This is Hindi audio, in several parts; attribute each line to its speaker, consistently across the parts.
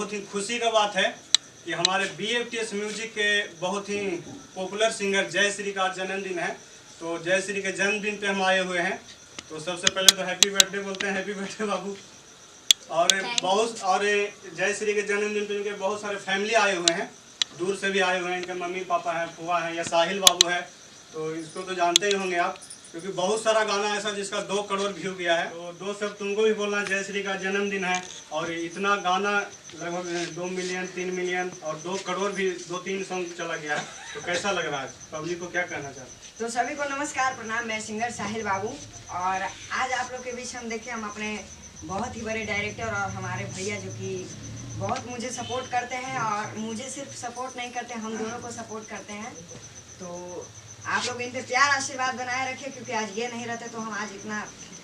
Speaker 1: बहुत ही खुशी का बात है कि हमारे BFTS म्यूजिक के बहुत ही पॉपुलर सिंगर जयश्री का जन्मदिन है। तो जयश्री के जन्मदिन पे हम आए हुए हैं। तो सबसे पहले तो हैप्पी बर्थडे बोलते हैं, हैप्पी बर्थडे बाबू। और जयश्री के जन्मदिन पे इनके बहुत सारे फैमिली आए हुए हैं, दूर से भी आए हुए हैं। इनके मम्मी पापा हैं, फुआ हैं, या साहिल बाबू है। तो इसको तो जानते ही होंगे आप, क्योंकि बहुत सारा गाना ऐसा जिसका 2 करोड़ व्यू गया है। तो 2 शब्द तुमको भी बोलना, जयश्री का जन्मदिन है और इतना गाना लगभग 2 मिलियन 3 मिलियन और 2 करोड़ भी 2-3 सॉन्ग चला गया है। तो कैसा लग रहा है, पब्लिक को क्या कहना चाहते हैं?
Speaker 2: तो सभी को नमस्कार, प्रणाम। मैं सिंगर साहिल बाबू और आज आप लोग के बीच हम देखें हम अपने बहुत ही बड़े डायरेक्टर और हमारे भैया जो कि बहुत मुझे सपोर्ट करते हैं और मुझे सिर्फ सपोर्ट नहीं करते, हम दोनों को सपोर्ट करते हैं। तो आप लोग इन पे प्यार आशीर्वाद बनाए रखें, क्योंकि आज ये नहीं रहते तो हम आज इतना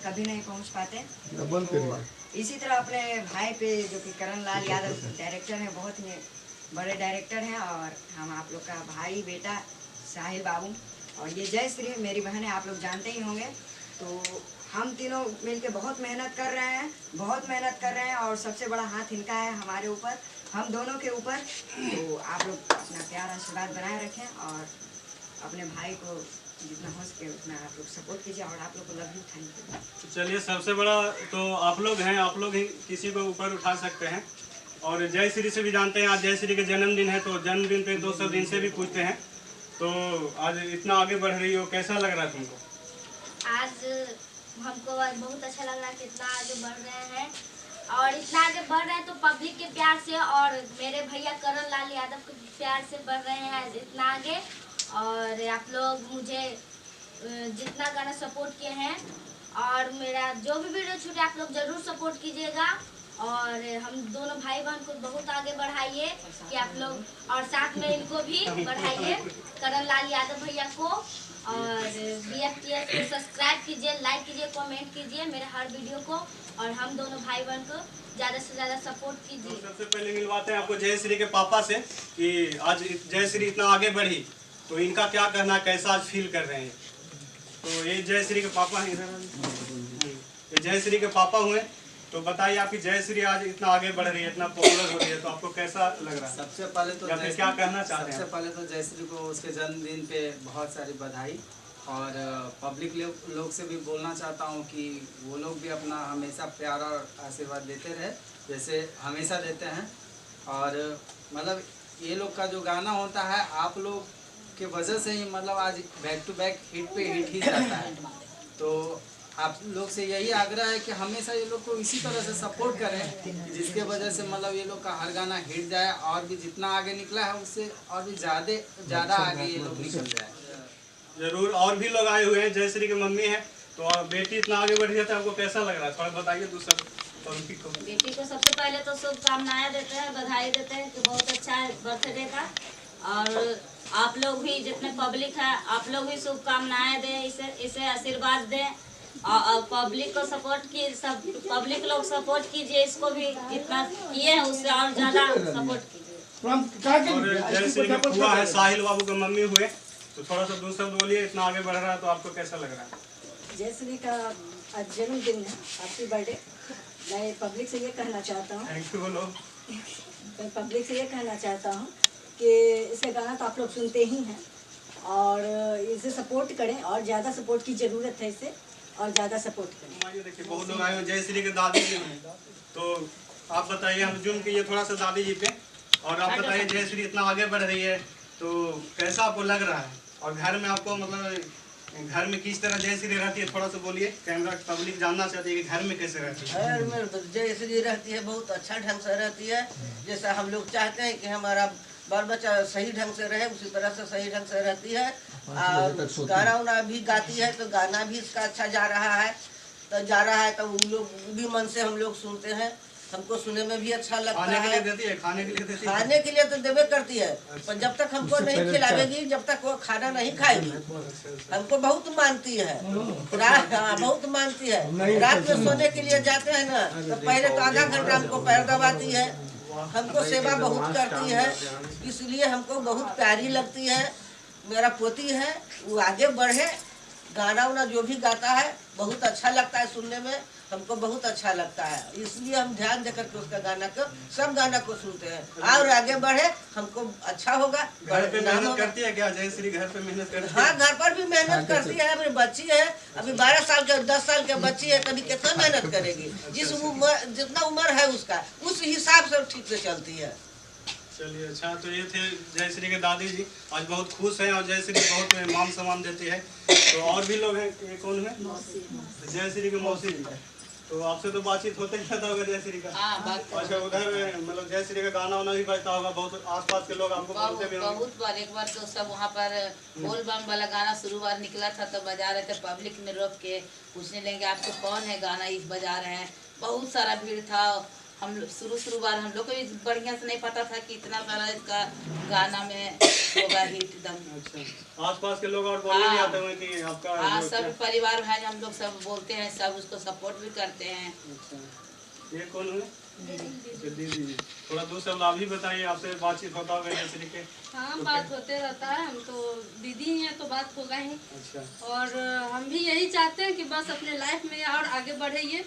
Speaker 2: कभी नहीं पहुंच पाते। तो इसी तरह अपने भाई पे जो कि करण लाल यादव डायरेक्टर हैं, बहुत ही बड़े डायरेक्टर हैं, और हम आप लोग का भाई बेटा साहिल बाबू और ये जयश्री मेरी बहन है, आप लोग जानते ही होंगे। तो हम तीनों मिलके बहुत मेहनत कर रहे हैं और सबसे बड़ा हाथ इनका है हमारे ऊपर, हम दोनों के ऊपर। तो आप लोग अपना प्यार आशीर्वाद बनाए रखें और अपने भाई को जितना हो सके उतना आप लोग सपोर्ट कीजिए और आप लोग को लव यू, थैंक यू।
Speaker 1: तो चलिए, सबसे बड़ा तो आप लोग हैं, आप लोग ही किसी को ऊपर उठा सकते हैं। और जयश्री से भी जानते हैं, आज जयश्री के जन्मदिन है, तो जन्मदिन पे 200 दिन से भी पूछते हैं। तो आज इतना आगे बढ़ रही हो, कैसा लग रहा है तुमको?
Speaker 3: आज हमको बहुत अच्छा लग रहा है कि इतना आगे बढ़ रहे हैं, और इतना आगे बढ़ रहे हैं तो पब्लिक के प्यार से और मेरे भैया करण लाल यादव के प्यार से बढ़ रहे हैं इतना आगे। और आप लोग मुझे जितना गाना सपोर्ट किए हैं और मेरा जो भी वीडियो छूटे आप लोग ज़रूर सपोर्ट कीजिएगा, और हम दोनों भाई बहन को बहुत आगे बढ़ाइए कि आप लोग, और साथ में इनको भी बढ़ाइए, करण लाल यादव भैया को। और BFTS को सब्सक्राइब कीजिए, लाइक कीजिए, कमेंट कीजिए मेरे हर वीडियो को, और हम दोनों भाई बहन को ज़्यादा से ज़्यादा सपोर्ट कीजिए।
Speaker 1: तो सबसे पहले मिलवाते हैं आपको जयश्री के पापा से कि आज जयश्री इतना आगे बढ़ी, तो इनका क्या कहना, कैसा आज फील कर रहे हैं? तो ये जयश्री के पापा हैं, ये जयश्री के पापा हुए। तो बताइए, आपकी जयश्री आज इतना आगे बढ़ रही है, इतना पॉपुलर हो रही है, तो आपको कैसा लग रहा है?
Speaker 4: सबसे पहले तो
Speaker 1: क्या कहना चाहते हैं?
Speaker 4: सबसे पहले तो जयश्री को उसके जन्मदिन पे बहुत सारी बधाई, और पब्लिक लोग से भी बोलना चाहता हूँ कि वो लोग भी अपना हमेशा प्यार और आशीर्वाद देते रहे, जैसे हमेशा देते हैं। और मतलब ये लोग का जो गाना होता है, आप लोग के वजह से ही मतलब आज बैक टू बैक हिट पे हिट ही जाता है। तो आप लोग से यही आग्रह है कि हमेशा ये लोग को इसी तरह से सपोर्ट करें, जिसके वजह से मतलब ये लोग का हर गाना हिट जाए, और भी जितना आगे निकला है उससे और भी ज़्यादा आगे ये लोग निकल जाए।
Speaker 1: जरूर। और भी लोग आए हुए हैं, जयश्री की मम्मी है। तो बेटी इतना आगे बढ़ रही है, तो आपको कैसा लग रहा है, थोड़ा बताइए दूसरा को।
Speaker 5: बेटी को सबसे पहले तो शुभकामनाएं देते हैं, बधाई देते हैं कि बहुत अच्छा है बर्थडे का। और आप लोग भी जितने पब्लिक है, आप लोग भी शुभकामनाएं दें, इसे आशीर्वाद दें, और पब्लिक को सपोर्ट की, सब पब्लिक लोग सपोर्ट कीजिए, इसको भी जितना किए हैं उससे और ज़्यादा सपोर्ट कीजिए।
Speaker 1: और जयश्री के फुआ है, साहिल बाबू के मम्मी हुए, तो थोड़ा सा दूसरा बोलिए, इतना आगे बढ़ रहा है तो आपको कैसा लग रहा है?
Speaker 6: जयश्री का आज जन्मदिन है, हैप्पी बर्थडे। मैं पब्लिक से ये कहना चाहता हूँ,
Speaker 1: थैंक यू बोलो।
Speaker 6: मैं पब्लिक से ये कहना चाहता हूँ कि इसका गाना तो आप लोग सुनते ही हैं, और इसे सपोर्ट करें, और ज़्यादा सपोर्ट की ज़रूरत है इसे, और ज़्यादा सपोर्ट करें।
Speaker 1: देखिए, बहुत लोग आए हैं, जयश्री के दादी जी हैं। तो आप बताइए, हम जूम कीजिए थोड़ा सा दादी जी पे, और आप बताइए जयश्री इतना आगे बढ़ रही है तो कैसा आपको लग रहा है? और घर में आपको मतलब घर में किस तरह जयश्री रहती है, थोड़ा सा बोलिए, कैमरा पब्लिक जानना चाहती है कि घर में कैसे रहती है।
Speaker 7: घर में तो जयश्री रहती है, बहुत अच्छा ढंग से रहती है, जैसा हम लोग चाहते हैं कि हमारा बाल बच्चा सही ढंग से रहे, उसी तरह से सही ढंग से रहती है। और गाना उना भी गाती है, तो गाना भी इसका अच्छा जा रहा है, तो उन लोग भी मन से हम लोग सुनते हैं, हमको सुनने में भी अच्छा लगता है।
Speaker 1: खाने के लिए देती है?
Speaker 7: खाने के लिए तो देवे करती है, पर जब तक हमको नहीं खिलावेगी, जब तक वो खाना नहीं खाएगी। हमको बहुत मानती है, बहुत मानती है। रात में सोने के लिए जाते हैं ना, तो पहले तो आधा घंटा हमको पैर दबाती है, हमको सेवा बहुत करती है, इसलिए हमको बहुत प्यारी लगती है। मेरा पोती है, वो आगे बढ़े, गाना उना जो भी गाता है बहुत अच्छा लगता है सुनने में। हमको बहुत अच्छा लगता है, इसलिए हम ध्यान देकर के उसका गाना को, सब गाना को सुनते हैं और आगे बढ़े, हमको अच्छा होगा।
Speaker 1: घर पे मेहनत करती है क्या जयश्री? घर पे मेहनत करती है?
Speaker 7: हाँ, घर पर भी मेहनत करती है। अभी बच्ची है, अभी 12 साल के 10 साल के बच्ची है, कभी कितना मेहनत करेगी? जिस उम्र, जितना उम्र है उसका, उस हिसाब से ठीक से चलती है।
Speaker 1: चलिए अच्छा, तो ये थे जयश्री के दादी जी, आज बहुत खुश हैं और जयश्री बहुत मान सम्मान देती है। तो और भी लोग हैं, ये कौन है? जयश्री के मौसी जी। तो आपसे तो बातचीत होते ही रहता होगा जयश्री का? अच्छा, उधर मतलब जयश्री का गाना वाना भी बजता होगा, बहुत आसपास के लोग आपको बोलते भी होंगे?
Speaker 8: बहुत बार, एक बार तो सब वहाँ पर बोल बम वाला गाना शुरू बार निकला था तो बजा रहे थे, पब्लिक में रोक के पूछने लगे आपको कौन है गाना इस बजा रहे हैं। बहुत सारा भीड़ था। हम शुरू बार हम लोग को भी बढ़िया से नहीं पता था कि इतना सारा इसका गाना में होगा हिट एकदम।
Speaker 1: अच्छा, आसपास के लोग और बोलने भी आते हैं कि आपका?
Speaker 8: हाँ, सब परिवार भाई हम लोग सब बोलते हैं, सब उसको सपोर्ट भी करते हैं।
Speaker 1: अच्छा, ये कौन है? दीदी। थोड़ा दो शब्द आप भी बताइए, आपसे बातचीत होता होगा जयश्री के?
Speaker 9: हाँ, बात होते रहता है, हम तो दीदी ही हैं तो बात होगा ही।
Speaker 1: अच्छा,
Speaker 9: और हम भी यही चाहते हैं कि बस अपने लाइफ में और आगे बढ़े, ये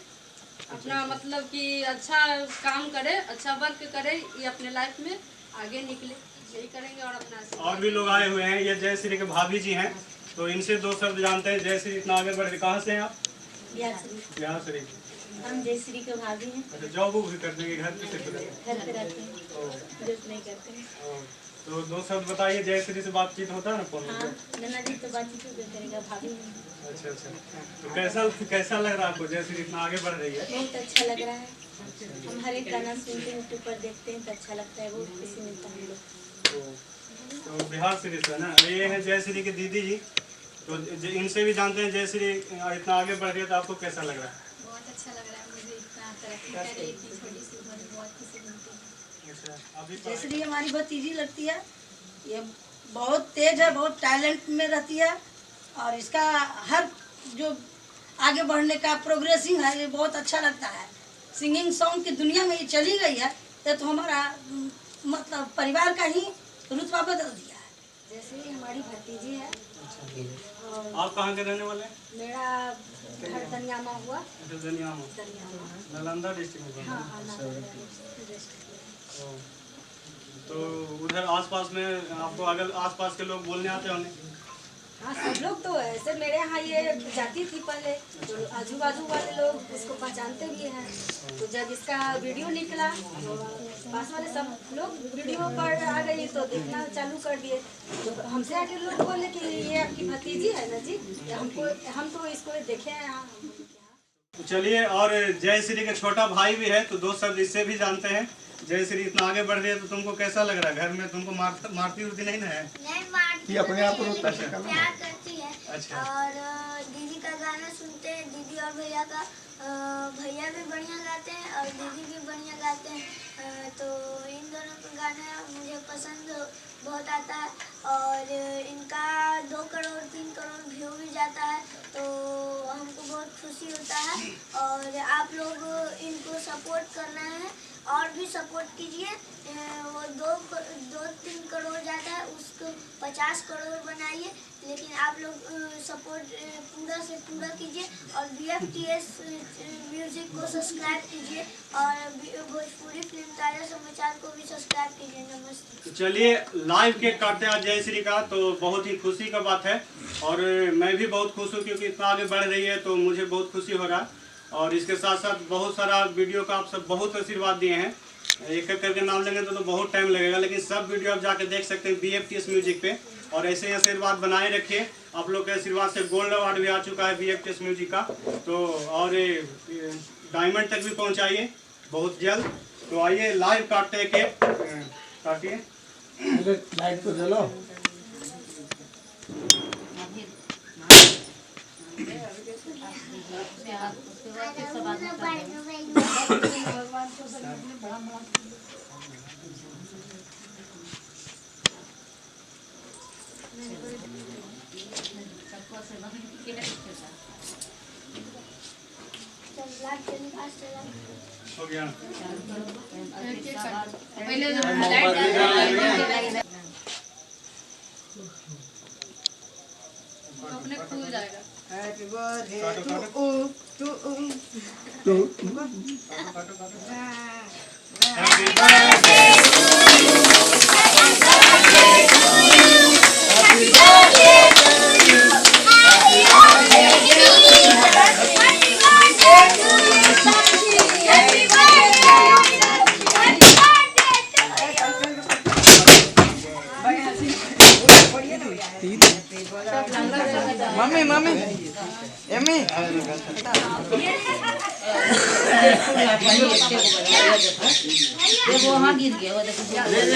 Speaker 9: अपना मतलब कि अच्छा काम करे, अच्छा वर्क करे, ये अपने लाइफ में आगे निकले, यही करेंगे। और अपना
Speaker 1: और भी लोग आए हुए हैं, ये जयश्री के भाभी जी हैं, तो इनसे दो शब्द जानते हैं। जयश्री इतना आगे बढ़, कहाँ से हैं आप? बिहार से।
Speaker 5: हम जयश्री के भाभी हैं।
Speaker 1: अच्छा, जॉब भी करते हैं? घर पे सिर्फ रहते हैं?
Speaker 5: घर पे रहते हैं, जॉब नहीं करते हैं।
Speaker 1: तो दो शब्द बताइए, जयश्री से बातचीत होता है ना फोन
Speaker 5: हाँ,
Speaker 1: पे?
Speaker 5: नन्ना जी तो बातचीत भी करेगा, भाभी हैं।
Speaker 1: अच्छा, तो कैसा लग रहा है आपको जयश्री इतना आगे बढ़ रही है?
Speaker 5: बहुत अच्छा लग रहा है। हम हर एक गाना सुनते हैं, यूट्यूब पर देखते हैं तो अच्छा लगता है, बहुत खुशी मिलता है हम लोग।
Speaker 1: तो बिहार से है ना, ये है जयश्री की दीदी जी। तो इनसे भी जानते हैं जयश्री इतना आगे बढ़ रही है, तो आपको कैसा लग रहा है?
Speaker 3: बहुत अच्छा लग रहा है मुझे, इतना तरक्की करे, इतनी छोटी सी उम्र में बहुत खुशी मिलती है।
Speaker 1: अच्छा, अभी
Speaker 6: जयश्री हमारी भतीजी लगती है, ये बहुत तेज है, बहुत टैलेंट में रहती है और इसका हर जो आगे बढ़ने का प्रोग्रेसिंग है ये बहुत अच्छा लगता है। सिंगिंग सॉन्ग की दुनिया में ये चली गई है, ये तो हमारा मतलब परिवार का ही रुतबा बदल दिया है।
Speaker 2: जयश्री हमारी भतीजी है।
Speaker 1: आप कहाँ के रहने वाले हैं?
Speaker 2: मेरा घर दनियामा हुआ।
Speaker 1: अच्छा, दनियामा, नालंदा डिस्ट्रिक्ट में।
Speaker 2: हाँ,
Speaker 1: तो उधर आसपास में आपको अगर आसपास के लोग बोलने आते होंगे?
Speaker 2: हाँ, सब लोग तो ऐसे मेरे यहाँ ये जाती थी पहले, तो आजू बाजू वाले लोग इसको पहचानते भी हैं। तो जब इसका वीडियो निकला तो पास वाले सब लोग वीडियो पर आ गई तो देखना चालू कर दिए। तो हमसे आके लोग बोले कि ये आपकी भतीजी है ना जी, हम तो इसको देखे हैं यहाँ।
Speaker 1: तो चलिए, और जयश्री का छोटा भाई भी है, तो दो शब्द इससे भी जानते हैं। जयश्री इतना आगे बढ़ रही है तो तुमको कैसा लग रहा है? घर में तुमको मारती उड़ती नहीं ना है?
Speaker 3: नहीं मारती,
Speaker 1: अपने आप को
Speaker 3: प्यार करती है।
Speaker 1: अच्छा।
Speaker 3: और दीदी का गाना सुनते हैं, दीदी और भैया का। भैया भी बढ़िया गाते हैं और दीदी भी बढ़िया गाते हैं। तो इन दोनों का गाना मुझे पसंद बहुत आता है और इनका 2 करोड़ 3 करोड़ व्यू भी जाता है, तो हमको बहुत खुशी होता है। और आप लोग इनको सपोर्ट करना है और भी सपोर्ट कीजिए। वो 2-3 करोड़ जाता है, उसको 50 करोड़ बनाइए, लेकिन आप लोग सपोर्ट पूरा से पूरा कीजिए और BFTS म्यूजिक को सब्सक्राइब कीजिए और भोजपुरी फिल्म ताजा समाचार को भी सब्सक्राइब कीजिए। नमस्ते।
Speaker 1: चलिए, लाइव केक काटते हैं आज जयश्री का, तो बहुत ही खुशी का बात है और मैं भी बहुत खुश हूँ क्योंकि इतना आगे बढ़ रही है, तो मुझे बहुत खुशी हो रहा है। और इसके साथ साथ बहुत सारा वीडियो का आप सब बहुत आशीर्वाद दिए हैं, एक एक करके नाम लेंगे तो बहुत टाइम लगेगा, लेकिन सब वीडियो आप जाके देख सकते हैं BFTS म्यूजिक पे। और ऐसे ही आशीर्वाद बनाए रखिए, आप लोग के आशीर्वाद से गोल्ड अवार्ड भी आ चुका है BFTS म्यूजिक का, तो और डायमंड तक भी पहुंचाइए बहुत जल्द। तो आइए लाइव काटते हैं केक, काटिए
Speaker 10: लाइट को जलो।
Speaker 1: हो गया।
Speaker 9: अपने खुल जाएगा।
Speaker 7: Happy birthday to you.
Speaker 11: Mummy mummy एमी
Speaker 8: वो वहाँ गिर गया वो देखो।